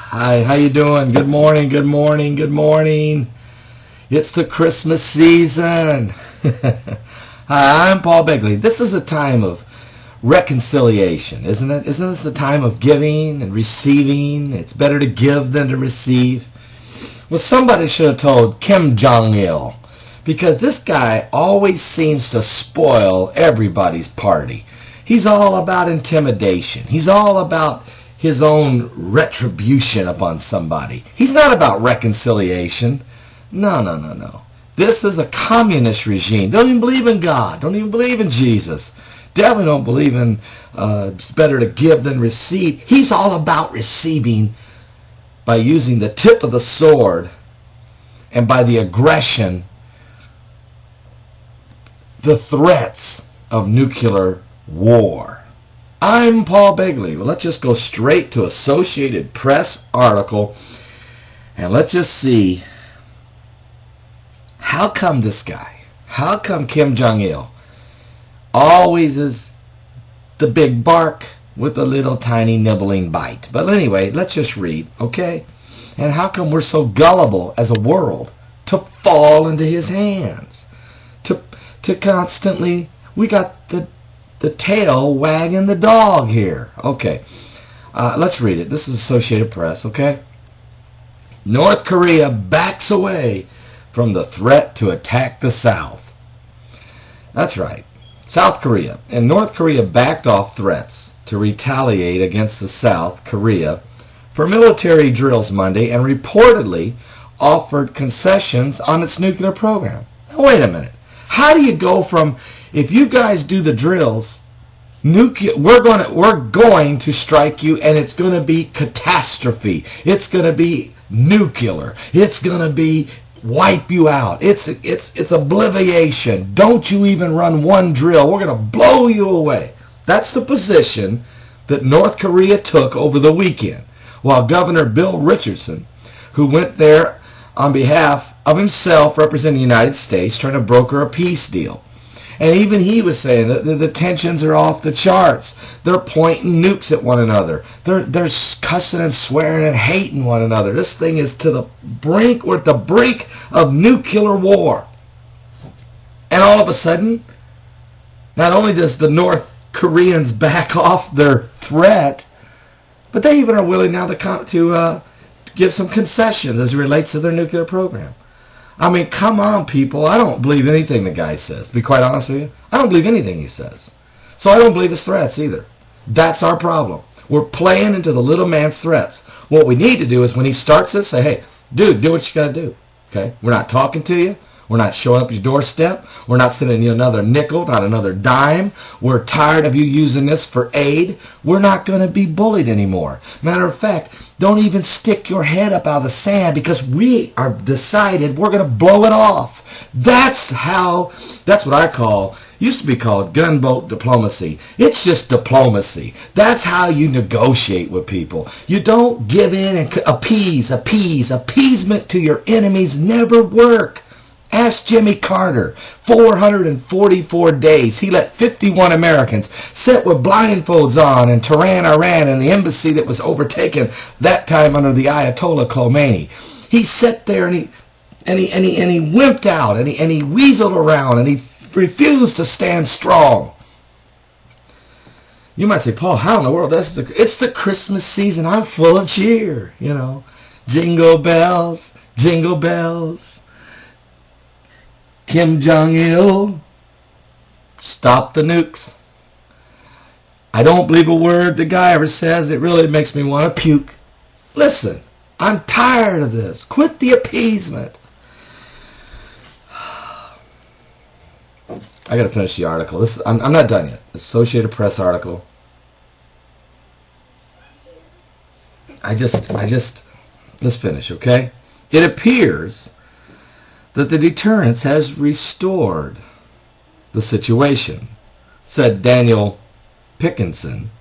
Hi, how you doing? Good morning, good morning, good morning. It's the Christmas season. Hi, I'm Paul Begley. This is a time of reconciliation, isn't it? Isn't this a time of giving and receiving? It's better to give than to receive. Well, somebody should have told Jong II, because this guy always seems to spoil everybody's party. He's all about intimidation. He's all about his own retribution upon somebody. He's not about reconciliation. No. This is a communist regime. Don't even believe in God. Don't even believe in Jesus. Definitely don't believe in it's better to give than receive. He's all about receiving by using the tip of the sword and by the aggression, the threats of nuclear war. I'm Paul Begley. Well, let's just go straight to Associated Press article and let's just see how come this guy, how come Jong II always is the big bark with a little tiny nibbling bite. But anyway, let's just read, okay? And how come we're so gullible as a world to fall into his hands? To constantly, we got the tail wagging the dog here. Okay, let's read it. This is Associated Press, okay? North Korea backs away from the threat to attack the South. That's right. South Korea and North Korea backed off threats to retaliate against the South Korea for military drills Monday and reportedly offered concessions on its nuclear program. Now, wait a minute. How do you go from, if you guys do the drills, we're going to strike you and it's going to be catastrophe. It's going to be nuclear. It's going to be wipe you out. It's obliviation. Don't you even run one drill. We're going to blow you away. That's the position that North Korea took over the weekend, while Governor Bill Richardson, who went there on behalf of himself representing the United States, trying to broker a peace deal. And even he was saying that the tensions are off the charts. They're pointing nukes at one another. They're cussing and swearing and hating one another. This thing is to the brink. We're at the brink of nuclear war. And all of a sudden, not only does the North Koreans back off their threat, but they even are willing now to give some concessions as it relates to their nuclear program. I mean, come on, people. I don't believe anything the guy says, to be quite honest with you. I don't believe anything he says. So I don't believe his threats either. That's our problem. We're playing into the little man's threats. What we need to do is when he starts this, say, hey, dude, do what you got to do. Okay? We're not talking to you. We're not showing up at your doorstep. We're not sending you another nickel, not another dime. We're tired of you using this for aid. We're not going to be bullied anymore. Matter of fact, don't even stick your head up out of the sand because we are decided we're going to blow it off. That's what I call, used to be called gunboat diplomacy. It's just diplomacy. That's how you negotiate with people. You don't give in and appease. Appeasement to your enemies never work. Ask Jimmy Carter. 444 days. He let 51 Americans sit with blindfolds on in Tehran, Iran, and the embassy that was overtaken that time under the Ayatollah Khomeini. He sat there and he wimped out and he weaseled around and he refused to stand strong. You might say, Paul, how in the world? It's the Christmas season. I'm full of cheer. You know, jingle bells, jingle bells. Jong-il, stop the nukes. I don't believe a word the guy ever says. It really makes me want to puke. Listen, I'm tired of this. Quit the appeasement. I got to finish the article. I'm not done yet. Associated Press article. Let's finish, okay? It appears that the deterrence has restored the situation, said Daniel Pickinson,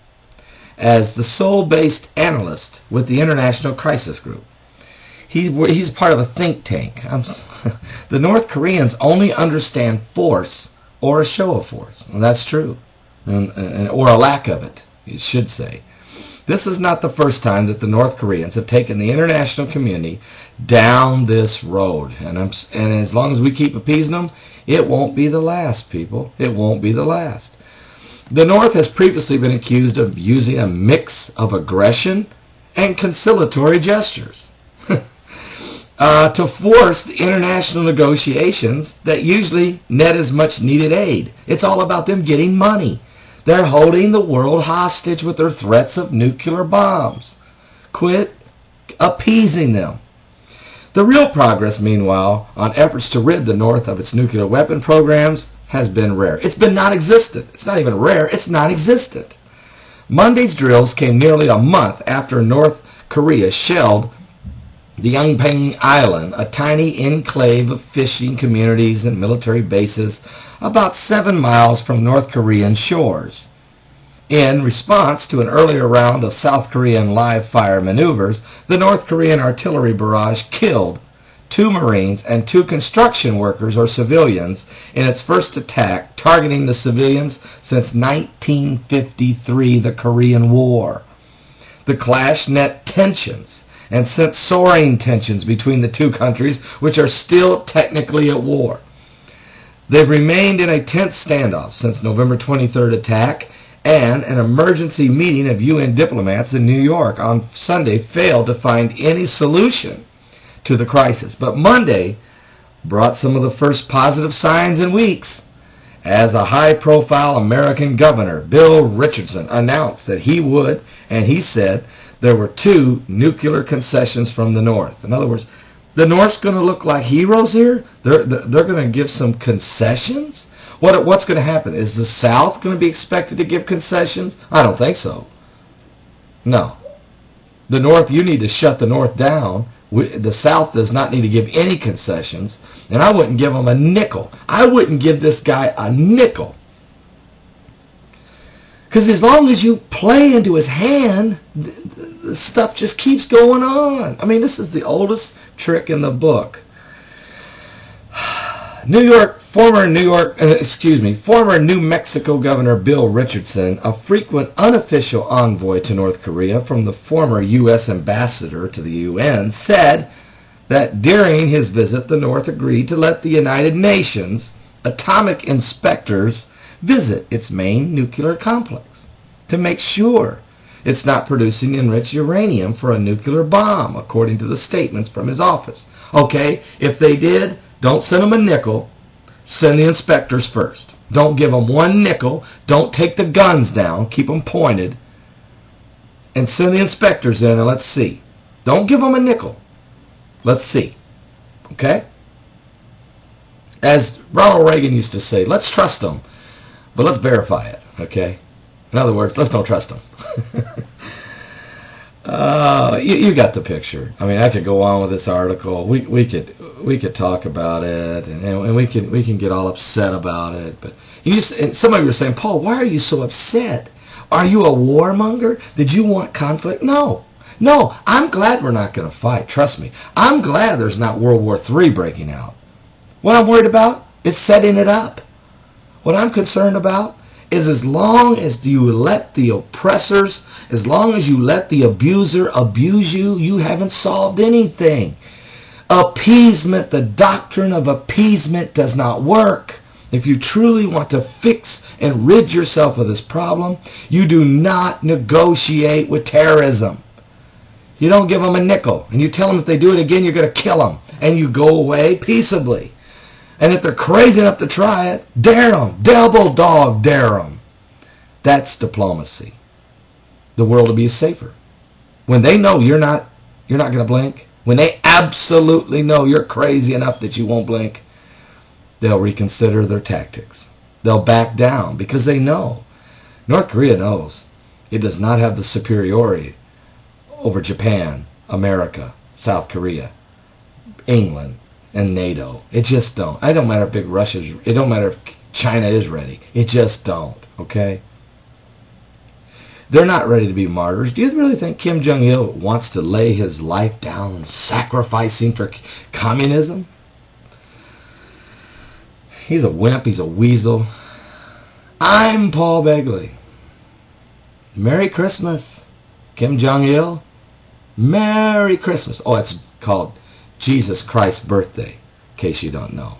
as the Seoul-based analyst with the International Crisis Group. He's part of a think tank. The North Koreans only understand force or a show of force. Well, that's true, or a lack of it, you should say. This is not the first time that the North Koreans have taken the international community down this road. And as long as we keep appeasing them, it won't be the last, people. It won't be the last. The North has previously been accused of using a mix of aggression and conciliatory gestures to force the international negotiations that usually net as much needed aid. It's all about them getting money. They're holding the world hostage with their threats of nuclear bombs. Quit appeasing them. The real progress, meanwhile, on efforts to rid the North of its nuclear weapon programs has been rare. It's been non-existent. It's not even rare. It's non-existent. Monday's drills came nearly a month after North Korea shelled the Yongping Island, a tiny enclave of fishing communities and military bases about 7 miles from North Korean shores. In response to an earlier round of South Korean live-fire maneuvers, the North Korean artillery barrage killed 2 Marines and 2 construction workers or civilians in its first attack, targeting the civilians since 1953, the Korean War. The clash net tensions and sent soaring tensions between the two countries, which are still technically at war. They've remained in a tense standoff since November 23rd attack, and an emergency meeting of UN diplomats in New York on Sunday failed to find any solution to the crisis. But Monday brought some of the first positive signs in weeks, as a high-profile American governor, Bill Richardson, announced that he would, and he said there were 2 nuclear concessions from the North. In other words, the North's going to look like heroes here? They're going to give some concessions? What's going to happen? Is the South going to be expected to give concessions? I don't think so. No. The North, you need to shut the North down. The South does not need to give any concessions. And I wouldn't give them a nickel. I wouldn't give this guy a nickel. Because as long as you play into his hand, the stuff just keeps going on. I mean, this is the oldest trick in the book. Former New Mexico Governor Bill Richardson, a frequent unofficial envoy to North Korea from the former U.S. ambassador to the UN, said that during his visit, the North agreed to let the United Nations atomic inspectors visit its main nuclear complex to make sure it's not producing enriched uranium for a nuclear bomb, according to the statements from his office. Okay, if they did, don't send them a nickel. Send the inspectors first. Don't give them 1 nickel. Don't take the guns down. Keep them pointed. And send the inspectors in and let's see. Don't give them a nickel. Let's see. Okay? As Ronald Reagan used to say, let's trust them, but let's verify it. Okay? In other words, let's don't trust them. You got the picture. I mean, I could go on with this article. We could talk about it, and we can get all upset about it. But some of you are saying, Paul, why are you so upset? Are you a warmonger? Did you want conflict? No. I'm glad we're not going to fight. Trust me. I'm glad there's not World War III breaking out. What I'm worried about is setting it up. What I'm concerned about is as long as you let the oppressors, as long as you let the abuser abuse you, you haven't solved anything. Appeasement, the doctrine of appeasement does not work. If you truly want to fix and rid yourself of this problem, you do not negotiate with terrorism. You don't give them a nickel, and you tell them if they do it again, you're going to kill them, and you go away peaceably. And if they're crazy enough to try it, dare them. Double dog dare them. That's diplomacy. The world will be safer. When they know you're not going to blink, when they absolutely know you're crazy enough that you won't blink, they'll reconsider their tactics. They'll back down because they know. North Korea knows it does not have the superiority over Japan, America, South Korea, England, and NATO. It just don't. It don't matter if big Russia's, it don't matter if China is ready. It just don't, okay? They're not ready to be martyrs. Do you really think Kim Jong-il wants to lay his life down sacrificing for communism? He's a wimp. He's a weasel. I'm Paul Begley. Merry Christmas. Kim Jong-il, Merry Christmas. Oh, it's called Jesus Christ's birthday, in case you don't know.